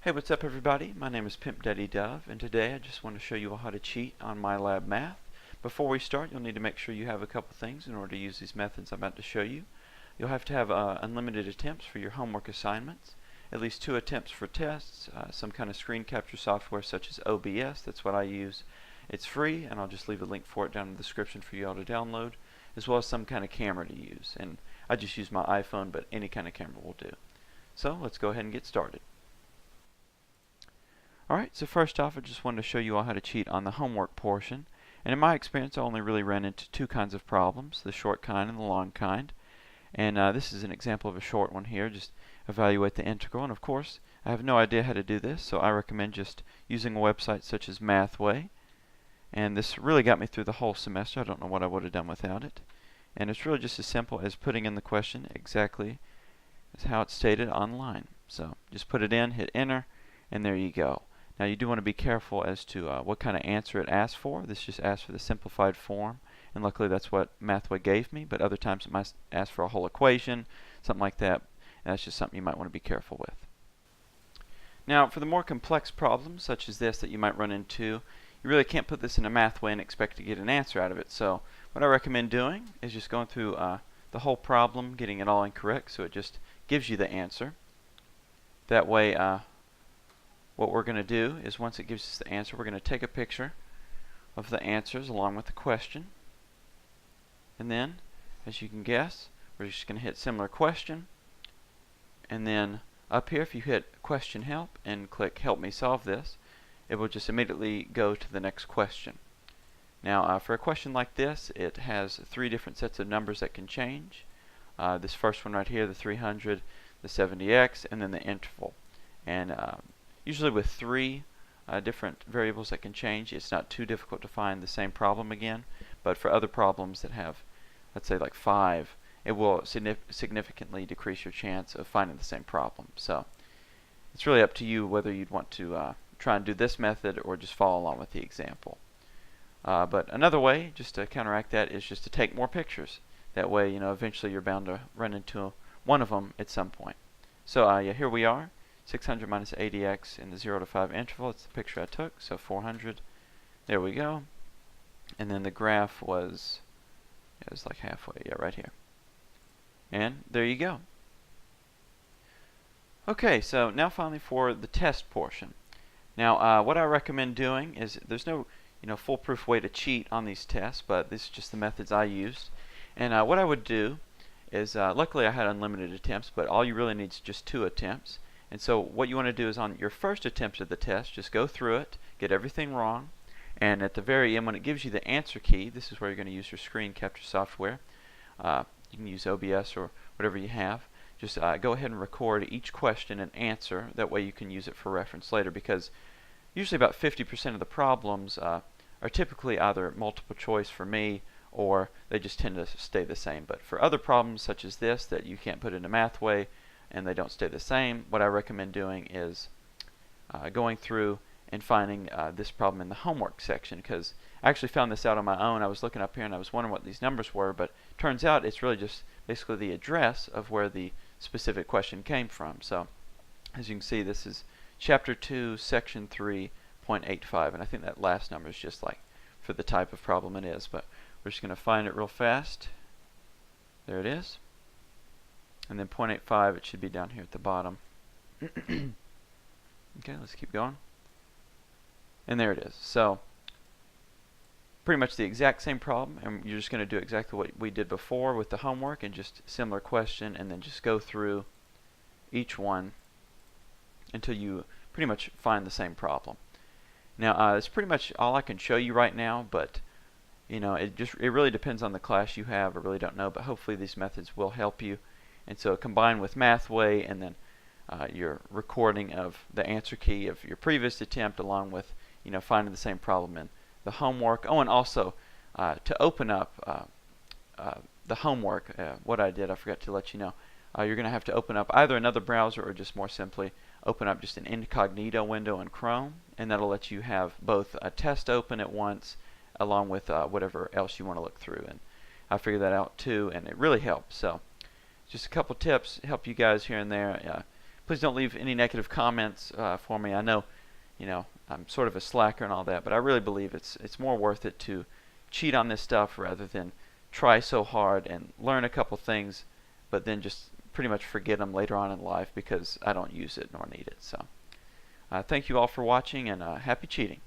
Hey, what's up everybody? My name is Pimp Daddy Dove, and today I just want to show you how to cheat on MyLab Math. Before we start, you'll need to make sure you have a couple things in order to use these methods I'm about to show you. You'll have to have unlimited attempts for your homework assignments, at least 2 attempts for tests, some kind of screen capture software such as OBS, that's what I use. It's free, and I'll just leave a link for it down in the description for you all to download, as well as some kind of camera to use. And I just use my iPhone, but any kind of camera will do. So let's go ahead and get started. Alright, so first off I just wanted to show you all how to cheat on the homework portion. And in my experience I only really ran into 2 kinds of problems, the short kind and the long kind. And this is an example of a short one here, just evaluate the integral. And of course I have no idea how to do this, so I recommend just using a website such as Mathway. And this really got me through the whole semester. I don't know what I would have done without it. And it's really just as simple as putting in the question exactly as how it's stated online. So just put it in, hit enter, and there you go. Now you do want to be careful as to what kind of answer it asks for. This just asks for the simplified form, and luckily that's what Mathway gave me, but other times it might ask for a whole equation, something like that, and that's just something you might want to be careful with. Now for the more complex problems, such as this that you might run into, you really can't put this in a Mathway and expect to get an answer out of it. So what I recommend doing is just going through the whole problem, getting it all incorrect, so it just gives you the answer. That way what we're going to do is once it gives us the answer, we're going to take a picture of the answers along with the question. And then, as you can guess, we're just going to hit similar question. And then up here, if you hit question help and click help me solve this, it will just immediately go to the next question. Now for a question like this, it has 3 different sets of numbers that can change. This first one right here, the 300, the 70x, and then the interval. And usually with 3 different variables that can change, it's not too difficult to find the same problem again. But for other problems that have, let's say like 5, it will significantly decrease your chance of finding the same problem. So it's really up to you whether you'd want to try and do this method or just follow along with the example. But another way, just to counteract that, is just to take more pictures. That way, eventually you're bound to run into one of them at some point. So yeah, here we are. 600 minus 80x in the 0 to 5 interval. It's the picture I took, so 400. There we go. And then the graph was, it was like halfway, yeah, right here. And there you go. Okay, so now finally for the test portion. Now, what I recommend doing is, there's no foolproof way to cheat on these tests, but this is just the methods I used. And what I would do is, luckily I had unlimited attempts, but all you really need is just 2 attempts. And so what you want to do is on your first attempt at the test, just go through it, get everything wrong, and at the very end when it gives you the answer key, this is where you're going to use your screen capture software. You can use OBS or whatever you have. Just go ahead and record each question and answer. That way you can use it for reference later, because usually about 50% of the problems are typically either multiple choice for me, or they just tend to stay the same. But for other problems such as this that you can't put into Mathway, and they don't stay the same, what I recommend doing is going through and finding this problem in the homework section, because I actually found this out on my own. I was looking up here and I was wondering what these numbers were, but turns out it's really just basically the address of where the specific question came from. So as you can see, this is chapter 2 section 3.85, and I think that last number is just like for the type of problem it is, but we're just going to find it real fast. There it is. And then 0.85, it should be down here at the bottom. Okay, let's keep going. And there it is. So pretty much the exact same problem, and you're just going to do exactly what we did before with the homework, and just similar question, and then just go through each one until you pretty much find the same problem. Now it's pretty much all I can show you right now, but it really depends on the class you have. I really don't know, but hopefully these methods will help you. And so combined with Mathway and then your recording of the answer key of your previous attempt, along with finding the same problem in the homework. Oh, and also to open up the homework, what I did, I forgot to let you know. You're going to have to open up either another browser or just more simply open up just an incognito window in Chrome, and that'll let you have both a test open at once along with whatever else you want to look through. And I figured that out too, and it really helps. So just a couple tips help you guys here and there. Please don't leave any negative comments for me. I know, I'm sort of a slacker and all that, but I really believe it's more worth it to cheat on this stuff rather than try so hard and learn a couple things, but then just pretty much forget them later on in life because I don't use it nor need it. So, thank you all for watching, and happy cheating.